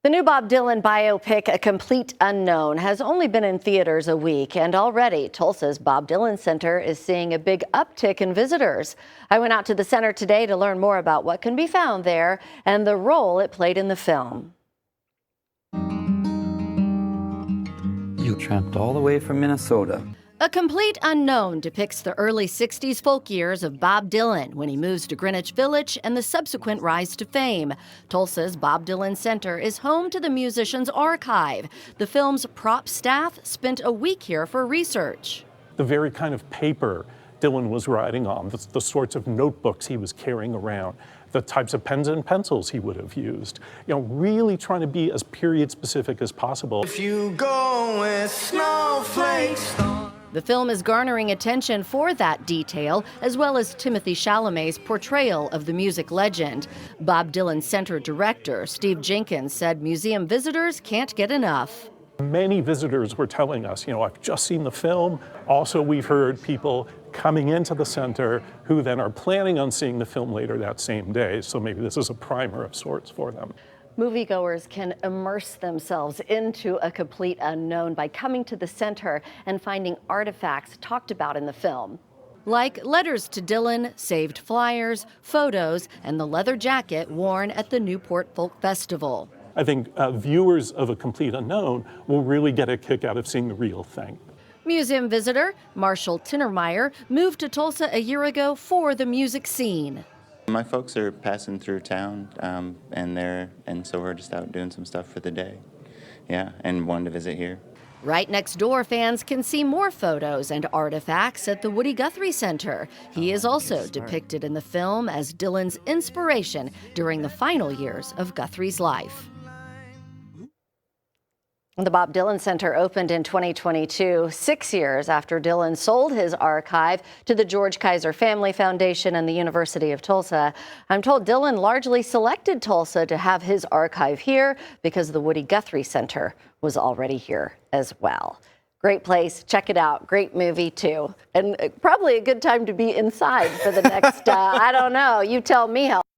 The new Bob Dylan biopic, A Complete Unknown, has only been in theaters a week, and already Tulsa's Bob Dylan Center is seeing a big uptick in visitors. I went out to the center today to learn more about what can be found there and the role it played in the film. You tramped all the way from Minnesota. A Complete Unknown depicts the early 60s folk years of Bob Dylan when he moves to Greenwich Village and the subsequent rise to fame. Tulsa's Bob Dylan Center is home to the musician's archive. The film's prop staff spent a week here for research. The very kind of paper Dylan was writing on, the sorts of notebooks he was carrying around, the types of pens and pencils he would have used. Really trying to be as period specific as possible. If you go with snowflakes. The film is garnering attention for that detail, as well as Timothy Chalamet's portrayal of the music legend. Bob Dylan Center director Steve Jenkins said museum visitors can't get enough. Many visitors were telling us, I've just seen the film. Also, we've heard people coming into the center who then are planning on seeing the film later that same day. So maybe this is a primer of sorts for them. Moviegoers can immerse themselves into A Complete Unknown by coming to the center and finding artifacts talked about in the film, like letters to Dylan, saved flyers, photos, and the leather jacket worn at the Newport Folk Festival. I think viewers of A Complete Unknown will really get a kick out of seeing the real thing. Museum visitor Marshall Tinnermeyer moved to Tulsa a year ago for the music scene. My folks are passing through town, and so we're just out doing some stuff for the day. Yeah, and wanted to visit here. Right next door, fans can see more photos and artifacts at the Woody Guthrie Center. He is also depicted in the film as Dylan's inspiration during the final years of Guthrie's life. The Bob Dylan Center opened in 2022, 6 years after Dylan sold his archive to the George Kaiser Family Foundation and the University of Tulsa. I'm told Dylan largely selected Tulsa to have his archive here because the Woody Guthrie Center was already here as well. Great place. Check it out. Great movie, too. And probably a good time to be inside for the next, I don't know. You tell me how